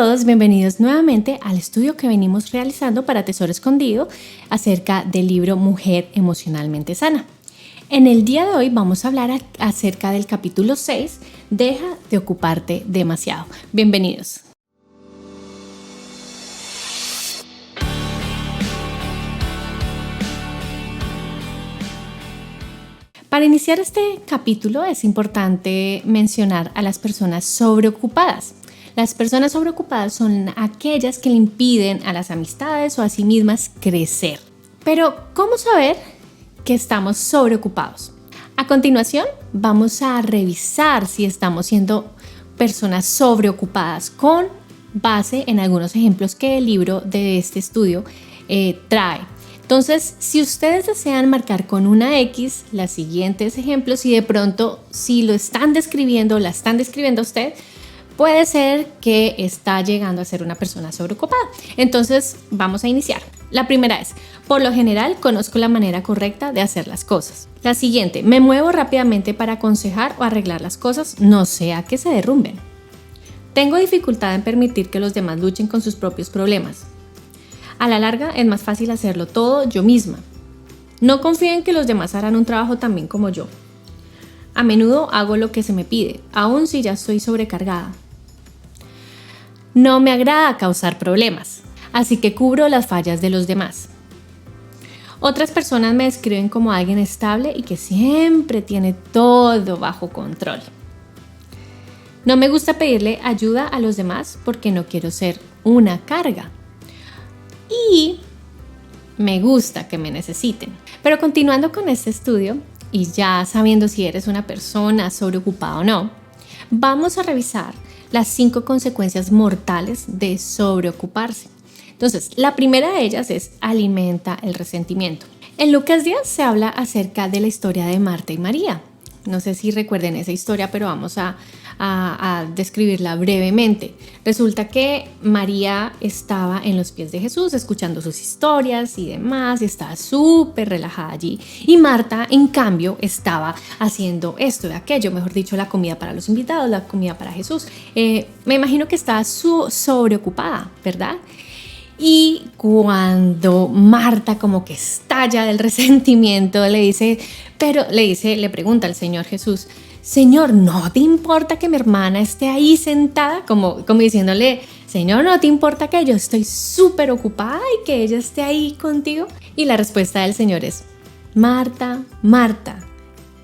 todos, bienvenidos nuevamente al estudio que venimos realizando para Tesoro Escondido acerca del libro Mujer Emocionalmente Sana. En el día de hoy vamos a hablar acerca del capítulo 6, Deja de ocuparte demasiado. Bienvenidos. Para iniciar este capítulo es importante mencionar a las personas sobreocupadas. Las personas sobreocupadas son aquellas que le impiden a las amistades o a sí mismas crecer. Pero, ¿cómo saber que estamos sobreocupados? A continuación, vamos a revisar si estamos siendo personas sobreocupadas con base en algunos ejemplos que el libro de este estudio trae. Entonces, si ustedes desean marcar con una X los siguientes ejemplos y de pronto si lo están describiendo o la están describiendo a usted, puede ser que está llegando a ser una persona sobreocupada. Entonces, vamos a iniciar. La primera es, por lo general, conozco la manera correcta de hacer las cosas. La siguiente, me muevo rápidamente para aconsejar o arreglar las cosas, no sea que se derrumben. Tengo dificultad en permitir que los demás luchen con sus propios problemas. A la larga, es más fácil hacerlo todo yo misma. No confío en que los demás harán un trabajo tan bien como yo. A menudo hago lo que se me pide, aun si ya estoy sobrecargada. No me agrada causar problemas, así que cubro las fallas de los demás. Otras personas me describen como alguien estable y que siempre tiene todo bajo control. No me gusta pedirle ayuda a los demás porque no quiero ser una carga. Y me gusta que me necesiten. Pero continuando con este estudio, y ya sabiendo si eres una persona sobreocupada o no, vamos a revisar las 5 consecuencias mortales de sobreocuparse. Entonces, la primera de ellas es alimenta el resentimiento. En Lucas 10 se habla acerca de la historia de Marta y María. No sé si recuerden esa historia, pero vamos a describirla brevemente. Resulta que María estaba en los pies de Jesús escuchando sus historias y demás, y estaba súper relajada allí. Y Marta, en cambio, estaba haciendo esto y aquello, mejor dicho, la comida para los invitados, la comida para Jesús. Me imagino que estaba sobreocupada, ¿verdad? Y cuando Marta como que estalla del resentimiento, le pregunta al Señor Jesús, Señor, ¿no te importa que mi hermana esté ahí sentada? Como diciéndole, Señor, ¿no te importa que yo estoy súper ocupada y que ella esté ahí contigo? Y la respuesta del Señor es, Marta, Marta,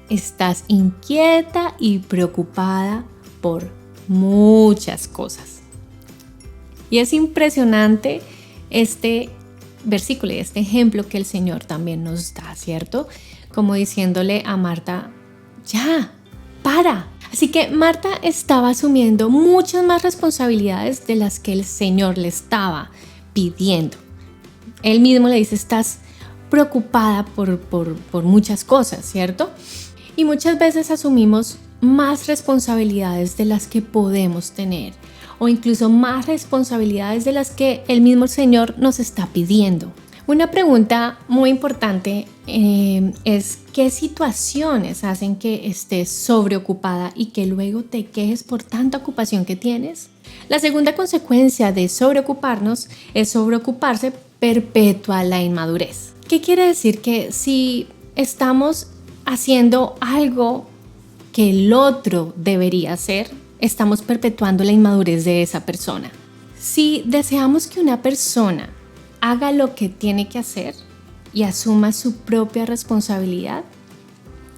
estás inquieta y preocupada por muchas cosas. Y es impresionante este versículo y este ejemplo que el Señor también nos da, ¿cierto? Como diciéndole a Marta, ya, para. Así que Marta estaba asumiendo muchas más responsabilidades de las que el Señor le estaba pidiendo. Él mismo le dice, estás preocupada por muchas cosas, ¿cierto? Y muchas veces asumimos más responsabilidades de las que podemos tener, o incluso más responsabilidades de las que el mismo Señor nos está pidiendo. Una pregunta muy importante es ¿qué situaciones hacen que estés sobreocupada y que luego te quejes por tanta ocupación que tienes? La segunda consecuencia de sobreocuparnos es sobreocuparse perpetúa la inmadurez. ¿Qué quiere decir? Que si estamos haciendo algo que el otro debería hacer, estamos perpetuando la inmadurez de esa persona. Si deseamos que una persona haga lo que tiene que hacer y asuma su propia responsabilidad,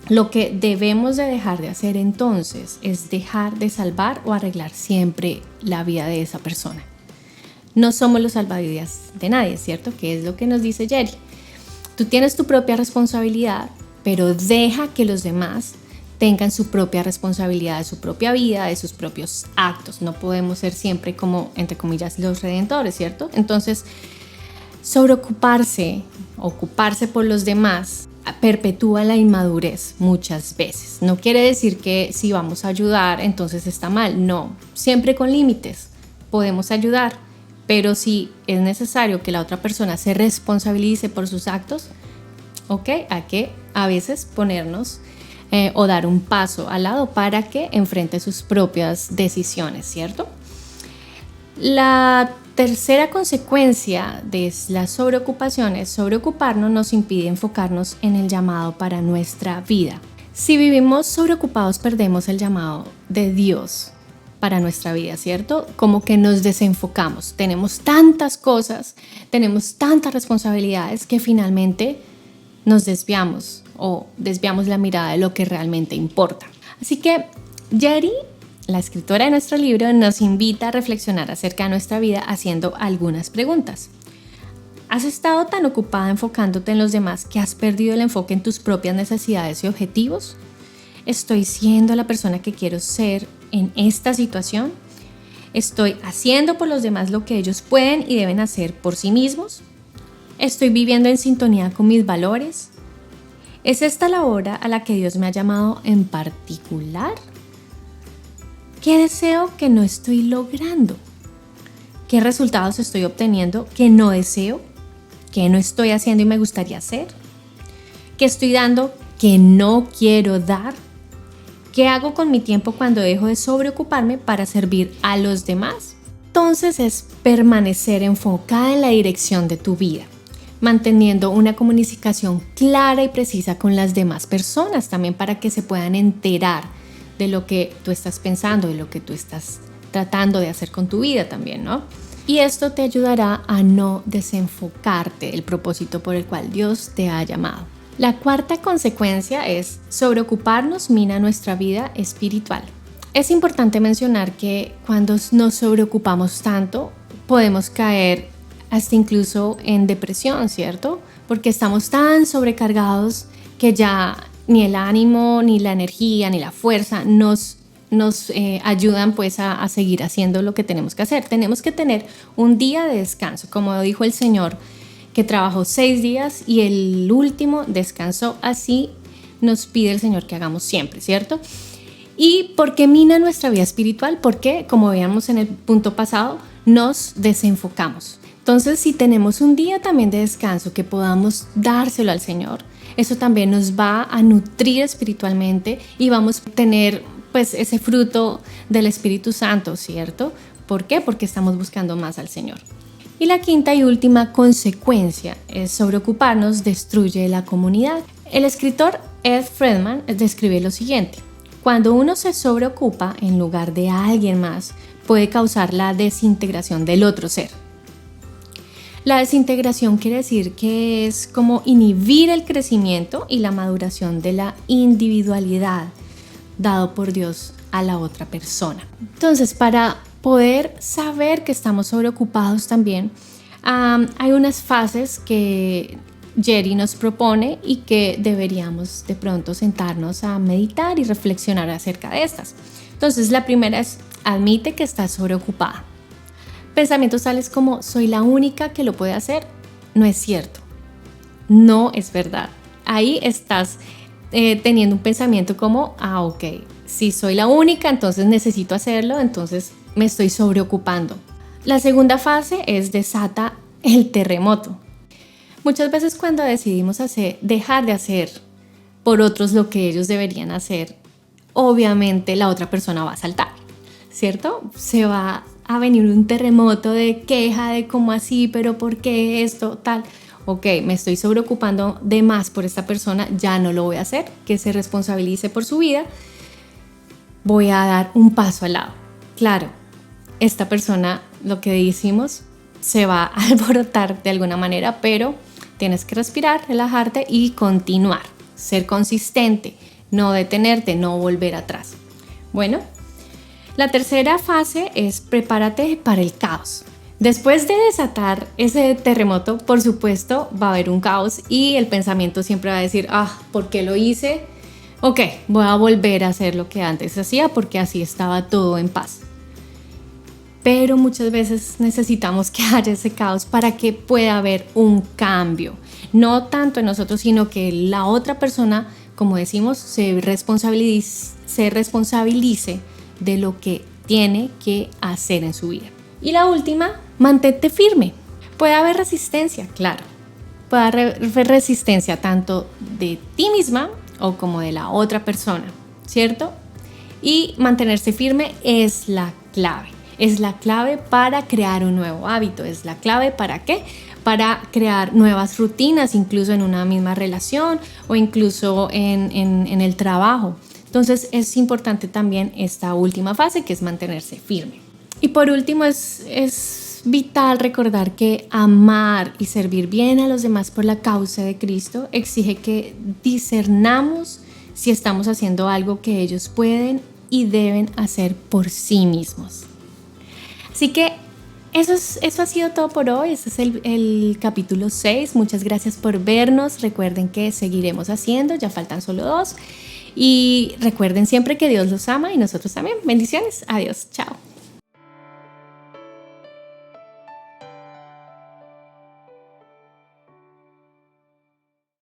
lo que debemos de dejar de hacer entonces es dejar de salvar o arreglar siempre la vida de esa persona. No somos los salvavidas de nadie, ¿cierto? Que es lo que nos dice Jerry. Tú tienes tu propia responsabilidad, pero deja que los demás tengan su propia responsabilidad de su propia vida, de sus propios actos. No podemos ser siempre como, entre comillas, los redentores, ¿cierto? Entonces, ocuparse por los demás, perpetúa la inmadurez muchas veces. No quiere decir que si vamos a ayudar, entonces está mal. No, siempre con límites. Podemos ayudar, pero si es necesario que la otra persona se responsabilice por sus actos, ok, hay que a veces ponernos o dar un paso al lado para que enfrente sus propias decisiones, ¿cierto? La tercera consecuencia de la sobreocupación es sobreocuparnos nos impide enfocarnos en el llamado para nuestra vida. Si vivimos sobreocupados, perdemos el llamado de Dios para nuestra vida, ¿cierto? Como que nos desenfocamos. Tenemos tantas cosas, tenemos tantas responsabilidades que finalmente nos desviamos o desviamos la mirada de lo que realmente importa. Así que Jerry, la escritora de nuestro libro, nos invita a reflexionar acerca de nuestra vida haciendo algunas preguntas. ¿Has estado tan ocupada enfocándote en los demás que has perdido el enfoque en tus propias necesidades y objetivos? ¿Estoy siendo la persona que quiero ser en esta situación? ¿Estoy haciendo por los demás lo que ellos pueden y deben hacer por sí mismos? ¿Estoy viviendo en sintonía con mis valores? ¿Es esta la hora a la que Dios me ha llamado en particular? ¿Qué deseo que no estoy logrando? ¿Qué resultados estoy obteniendo que no deseo? ¿Qué no estoy haciendo y me gustaría hacer? ¿Qué estoy dando que no quiero dar? ¿Qué hago con mi tiempo cuando dejo de sobreocuparme para servir a los demás? Entonces es permanecer enfocada en la dirección de tu vida, manteniendo una comunicación clara y precisa con las demás personas, también para que se puedan enterar de lo que tú estás pensando, de lo que tú estás tratando de hacer con tu vida también, ¿no? Y esto te ayudará a no desenfocarte del propósito por el cual Dios te ha llamado. La cuarta consecuencia es sobreocuparnos mina nuestra vida espiritual. Es importante mencionar que cuando nos sobreocupamos tanto, podemos caer hasta incluso en depresión, ¿cierto? Porque estamos tan sobrecargados que ya ni el ánimo, ni la energía, ni la fuerza nos ayudan pues a seguir haciendo lo que tenemos que hacer. Tenemos que tener un día de descanso, como dijo el Señor, que trabajó 6 días y el último descansó. Así nos pide el Señor que hagamos siempre, ¿cierto? ¿Y por qué mina nuestra vida espiritual? Porque, como veíamos en el punto pasado, nos desenfocamos. Entonces, si tenemos un día también de descanso que podamos dárselo al Señor, eso también nos va a nutrir espiritualmente y vamos a tener pues ese fruto del Espíritu Santo, ¿cierto? ¿Por qué? Porque estamos buscando más al Señor. Y la quinta y última consecuencia es sobreocuparnos destruye la comunidad. El escritor Ed Friedman describe lo siguiente: cuando uno se sobreocupa en lugar de alguien más, puede causar la desintegración del otro ser. La desintegración quiere decir que es como inhibir el crecimiento y la maduración de la individualidad dado por Dios a la otra persona. Entonces, para poder saber que estamos sobreocupados también, hay unas fases que Jerry nos propone y que deberíamos de pronto sentarnos a meditar y reflexionar acerca de estas. Entonces, la primera es: admite que estás sobreocupada. Pensamientos tales como soy la única que lo puede hacer, no es cierto, no es verdad. Ahí estás teniendo un pensamiento como, ok, si soy la única, entonces necesito hacerlo, entonces me estoy sobreocupando. La segunda fase es desata el terremoto. Muchas veces cuando decidimos dejar de hacer por otros lo que ellos deberían hacer, obviamente la otra persona va a saltar, ¿cierto? Se va a venir un terremoto de queja de cómo así, pero ¿por qué esto? Tal. Ok, me estoy sobreocupando de más por esta persona, ya no lo voy a hacer, que se responsabilice por su vida, voy a dar un paso al lado. Claro, esta persona, lo que decimos, se va a alborotar de alguna manera, pero tienes que respirar, relajarte y continuar, ser consistente, no detenerte, no volver atrás. Bueno, la tercera fase es prepárate para el caos. Después de desatar ese terremoto, por supuesto, va a haber un caos y el pensamiento siempre va a decir, ¿por qué lo hice? Ok, voy a volver a hacer lo que antes hacía porque así estaba todo en paz. Pero muchas veces necesitamos que haya ese caos para que pueda haber un cambio. No tanto en nosotros, sino que la otra persona, como decimos, se responsabilice de lo que tiene que hacer en su vida. Y la última, mantente firme. Puede haber resistencia, claro. Puede haber resistencia tanto de ti misma o como de la otra persona, ¿cierto? Y mantenerse firme es la clave. Es la clave para crear un nuevo hábito. Es la clave ¿para qué? Para crear nuevas rutinas, incluso en una misma relación o incluso en el trabajo. Entonces es importante también esta última fase, que es mantenerse firme. Y por último, es vital recordar que amar y servir bien a los demás por la causa de Cristo exige que discernamos si estamos haciendo algo que ellos pueden y deben hacer por sí mismos. Así que eso ha sido todo por hoy. Este es el capítulo 6. Muchas gracias por vernos. Recuerden que seguiremos haciendo, ya faltan solo 2. Y recuerden siempre que Dios los ama y nosotros también. Bendiciones. Adiós. Chao.